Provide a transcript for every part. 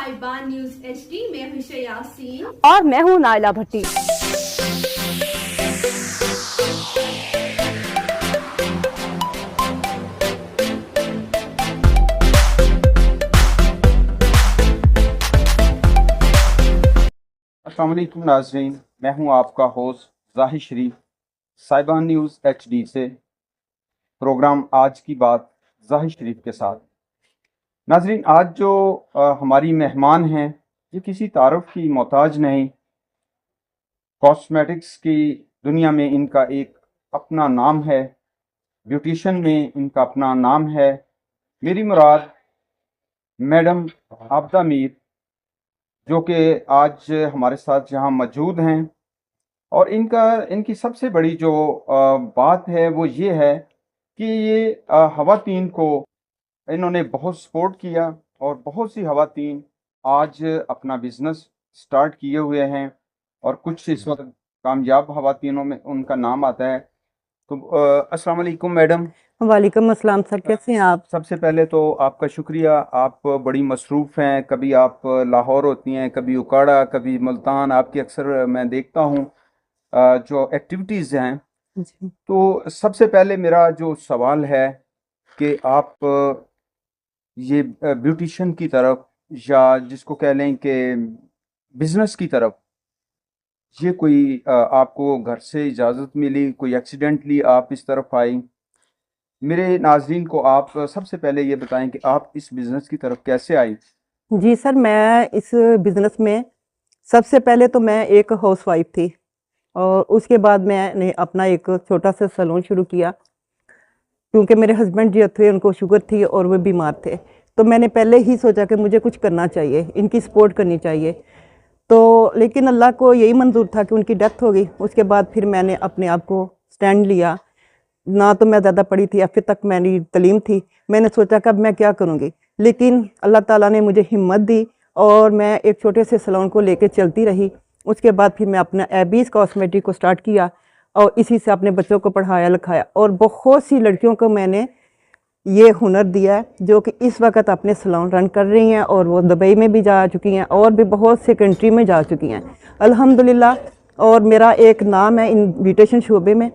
Saiban news HD में हूं यासीन और मैं हूं नाइला भट्टी। अस्सलाम वालेकुम नाज़रीन, मैं हूं आपका होस्ट ज़ाहिर शरीफ साइबान न्यूज़ HD से। प्रोग्राम आज की बात ज़ाहिर शरीफ के साथ। नाज़रीन, आज जो हमारी मेहमान हैं ये किसी तारुफ की मोहताज नहीं। कॉस्मेटिक्स की दुनिया में इनका एक अपना नाम है, ब्यूटिशन में इनका अपना नाम है। मेरी मुराद मैडम आबिदा मीर, जो कि आज हमारे साथ यहाँ मौजूद हैं। और इनकी सबसे बड़ी जो बात है वो ये है कि ये ख़वातीन को इन्होंने बहुत सपोर्ट किया और बहुत सी ख़वातीन आज अपना बिज़नेस स्टार्ट किए हुए हैं और कुछ इस वक्त कामयाब ख़वातीनों में उनका नाम आता है। तो अस्सलाम वालेकुम मैडम। वालेकुम अस्सलाम सर, कैसे हैं आप? सबसे पहले तो आपका शुक्रिया, आप बड़ी मसरूफ़ हैं। कभी आप लाहौर होती हैं, कभी उकाड़ा, कभी मुल्तान। आपकी अक्सर मैं देखता हूँ जो एक्टिविटीज़ हैं। जी। तो सबसे पहले मेरा जो सवाल है कि आप ये ब्यूटिशन की तरफ, या जिसको कह लें कि बिज़नेस की तरफ, ये कोई आपको घर से इजाज़त मिली, कोई एक्सीडेंटली आप इस तरफ आई? मेरे नाज़रीन को आप सबसे पहले ये बताएं कि आप इस बिज़नेस की तरफ कैसे आई? जी सर, मैं इस बिज़नेस में सबसे पहले तो मैं एक हाउसवाइफ थी और उसके बाद मैंने अपना एक छोटा सा सैलून शुरू किया, क्योंकि मेरे हस्बैंड जो थे उनको शुगर थी और वो बीमार थे। तो मैंने पहले ही सोचा कि मुझे कुछ करना चाहिए, इनकी सपोर्ट करनी चाहिए। तो लेकिन अल्लाह को यही मंजूर था कि उनकी डेथ हो गई। उसके बाद फिर मैंने अपने आप को स्टैंड लिया। ना तो मैं ज़्यादा पढ़ी थी, फिर तक मेरी तलीम थी। मैंने सोचा कि अब मैं क्या करूँगी, लेकिन अल्लाह ताला ने मुझे हिम्मत दी और मैं एक छोटे से सैलून को लेके चलती रही। उसके बाद फिर मैं अपना एबीज़ कॉस्मेटिक को स्टार्ट किया और इसी से अपने बच्चों को पढ़ाया लिखाया और बहुत सी लड़कियों को मैंने ये हुनर दिया है, जो कि इस वक्त अपने सैलून रन कर रही हैं और वो दुबई में भी जा चुकी हैं और भी बहुत से कंट्री में जा चुकी हैं अल्हम्दुलिल्लाह। और मेरा एक नाम है इन ब्यूटिशन शोबे में।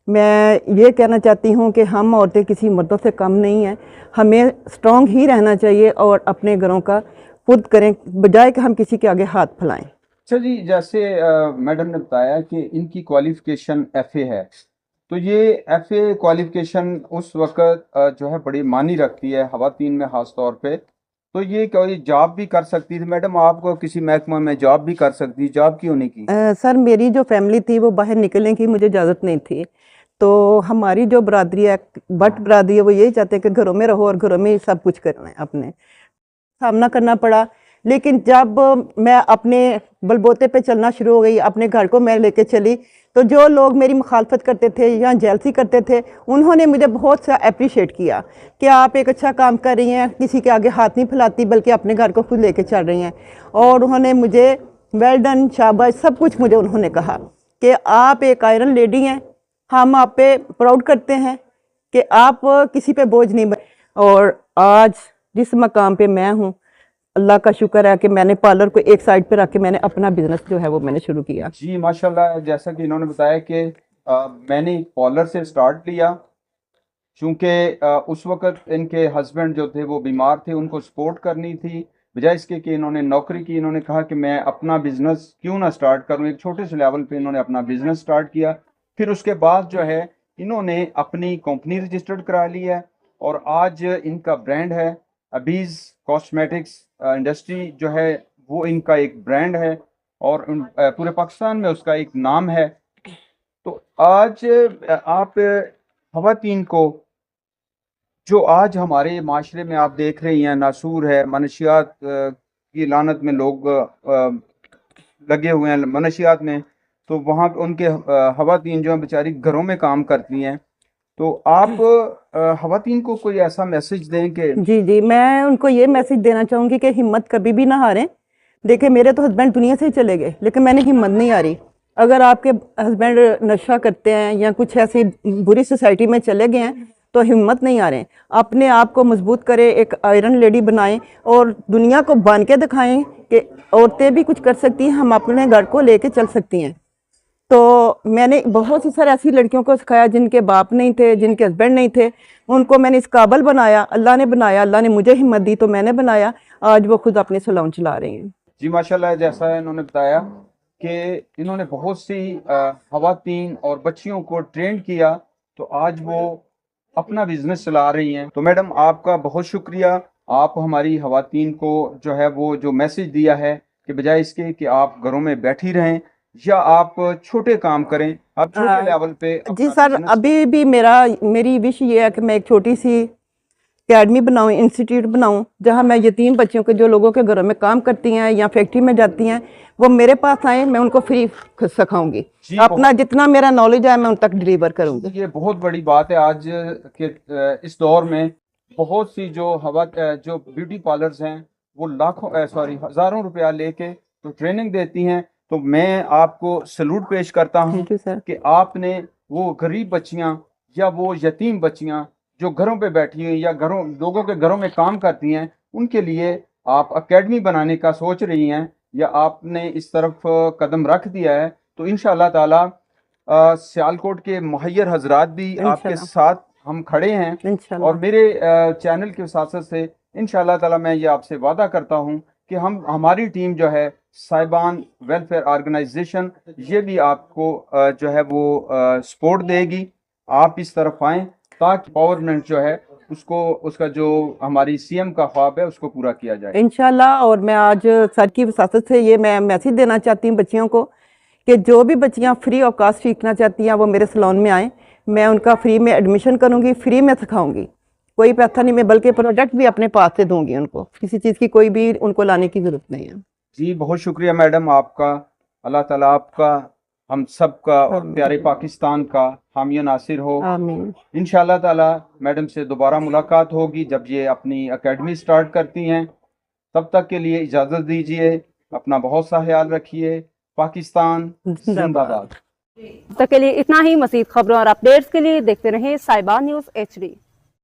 मैं ये कहना चाहती हूँ कि हम औरतें किसी मर्दों से कम नहीं हैं। हमें स्ट्रॉन्ग ही रहना चाहिए और अपने घरों का खुद करें, बजाय कि हम किसी के आगे हाथ फैलाएं। अच्छा जी, जैसे मैडम ने बताया कि इनकी क्वालिफ़िकेशन FA है, तो ये FA क्वालिफ़िकेशन उस वक़्त जो है बड़ी मानी रखती है ख़वातीन में ख़ास तौर पे। तो ये कोई जॉब भी कर सकती थी मैडम? आपको किसी महकमा में जॉब भी कर सकती, जॉब क्यों नहीं की? सर, मेरी जो फैमिली थी वो बाहर निकलने की मुझे इजाज़त नहीं थी। तो हमारी जो बरादरी है, बट बरादरी है, वो यही चाहते हैं कि घरों में रहो और घरों में ही सब कुछ करना है। अपने सामना करना पड़ा, लेकिन जब मैं अपने बलबोते पे चलना शुरू हो गई, अपने घर को मैं लेके चली, तो जो लोग मेरी मुखालफत करते थे या जेलसी करते थे, उन्होंने मुझे बहुत सा अप्रिशिएट किया कि आप एक अच्छा काम कर रही हैं, किसी के आगे हाथ नहीं फैलाती बल्कि अपने घर को खुद लेके चल रही हैं। और उन्होंने मुझे वेल डन, शाबाश, सब कुछ मुझे उन्होंने कहा कि आप एक आयरन लेडी हैं, हम आप पे प्राउड करते हैं कि आप किसी पे बोझ नहीं बने। और आज जिस मकाम पे मैं हूँ, अल्लाह का शुक्र है कि मैंने पार्लर को एक साइड पे रख के मैंने अपना बिजनेस जो है वो मैंने शुरू किया। जी माशाल्लाह, जैसा कि इन्होंने बताया कि मैंने पार्लर से स्टार्ट लिया, चूँकि उस वक़्त इनके हस्बैंड जो थे वो बीमार थे, उनको सपोर्ट करनी थी। बजाय इसके कि इन्होंने नौकरी की, इन्होंने कहा कि मैं अपना बिज़नेस क्यों ना स्टार्ट करूं। एक छोटे से लेवल पे इन्होंने अपना बिज़नेस स्टार्ट किया। फिर उसके बाद जो है इन्होंने अपनी कंपनी रजिस्टर्ड करा ली है और आज इनका ब्रांड है अबीज़ कॉस्मेटिक्स। इंडस्ट्री जो है वो इनका एक ब्रांड है और पूरे पाकिस्तान में उसका एक नाम है। तो आज आप ख़वातीन को, जो आज हमारे माशरे में आप देख रही हैं, नासूर है, मनशियात की लानत में लोग लगे हुए हैं मनशियात में, तो वहाँ उनके ख़वातीन जो हैं बेचारी घरों में काम करती हैं। तो आप ख़वातीन को कोई ऐसा मैसेज दें कि? जी, मैं उनको ये मैसेज देना चाहूँगी कि हिम्मत कभी भी ना हारें। देखिए, मेरे तो हस्बैंड दुनिया से ही चले गए, लेकिन मैंने हिम्मत नहीं हारी। अगर आपके हस्बैंड नशा करते हैं या कुछ ऐसी बुरी सोसाइटी में चले गए हैं, تو ہمت نہیں آ رہے ہیں. اپنے آپ کو مضبوط کرے, ایک آئرن لیڈی بنائیں اور دنیا کو بان کے دکھائیں کہ عورتیں بھی کچھ کر سکتی ہیں, ہم اپنے گھر کو لے کے چل سکتی ہیں. تو میں نے بہت سی سارے ایسی لڑکیوں کو سکھایا جن کے باپ نہیں تھے, جن کے ہسبینڈ نہیں تھے, ان کو میں نے اس قابل بنایا. اللہ نے بنایا, اللہ نے مجھے ہمت دی تو میں نے بنایا. آج وہ خود اپنے سلون چلا رہی ہیں. جی ماشاءاللہ, جیسا انہوں نے بتایا کہ انہوں نے بہت سی خواتین اور بچیوں کو ٹرین کیا تو آج وہ اپنا بزنس چلا رہی ہیں. تو میڈم آپ کا بہت شکریہ, آپ ہماری خواتین کو جو ہے وہ جو میسج دیا ہے کہ بجائے اس کے کہ آپ گھروں میں بیٹھی رہیں یا آپ چھوٹے کام کریں, آپ چھوٹے لیول پہ جی سر, ابھی بھی میری وش یہ ہے کہ میں ایک چھوٹی سی اکیڈمی بناؤں, انسٹیٹیوٹ بناؤں, جہاں میں یتیم بچوں کے جو لوگوں کے گھروں میں کام کرتی ہیں یا فیکٹری میں جاتی ہیں وہ میرے پاس آئیں, میں ان کو فری سکھاؤں گی. اپنا جتنا میرا نالج ہے میں ان تک ڈلیور کروں گی. یہ بہت بڑی بات ہے آج کے اس دور میں. بہت سی جو بیوٹی پارلرز ہیں وہ ہزاروں روپیہ لے کے تو ٹریننگ دیتی ہیں. تو میں آپ کو سلوٹ پیش کرتا ہوں کہ آپ نے وہ غریب بچیاں یا وہ یتیم بچیاں جو گھروں پہ بیٹھی ہیں یا لوگوں کے گھروں میں کام کرتی ہیں, ان کے لیے آپ اکیڈمی بنانے کا سوچ رہی ہیں یا آپ نے اس طرف قدم رکھ دیا ہے. تو انشاءاللہ تعالی سیالکوٹ کے مہیر حضرات بھی آپ کے ساتھ ہم کھڑے ہیں, اور میرے چینل کے ساتھ سے انشاءاللہ تعالی میں یہ آپ سے وعدہ کرتا ہوں کہ ہماری ٹیم جو ہے صاحبان ویلفیئر آرگنائزیشن یہ بھی آپ کو جو ہے وہ سپورٹ دے گی. آپ اس طرف آئیں تاکہ پاورمنٹ جو ہے اس کا جو ہماری سی ایم کا خواب ہے اس کو پورا کیا جائے انشاءاللہ. اور میں آج سر کی وساطت سے یہ میں میسیج دینا چاہتی ہوں بچیوں کو کہ جو بھی بچیاں فری آف کاسٹ سیکھنا چاہتی ہیں وہ میرے سلون میں آئیں. میں ان کا فری میں ایڈمیشن کروں گی, فری میں سکھاؤں گی, کوئی پیسہ نہیں, میں بلکہ پروڈکٹ بھی اپنے پاس سے دوں گی ان کو, کسی چیز کی کوئی بھی ان کو لانے کی ضرورت نہیں ہے. جی بہت شکریہ میڈم آپ کا. اللہ تعالیٰ آپ کا, ہم سب کا اور پیارے پاکستان کا حامی ناصر ہو. آمین. انشاءاللہ تعالیٰ میڈم سے دوبارہ ملاقات ہوگی جب یہ اپنی اکیڈمی سٹارٹ کرتی ہیں. تب تک کے لیے اجازت دیجیے, اپنا بہت سا خیال رکھیے. پاکستان زندہ باد. تک کے لیے اتنا ہی. مزید خبروں اور اپڈیٹس کے لیے دیکھتے رہیں صاحبان نیوز HD.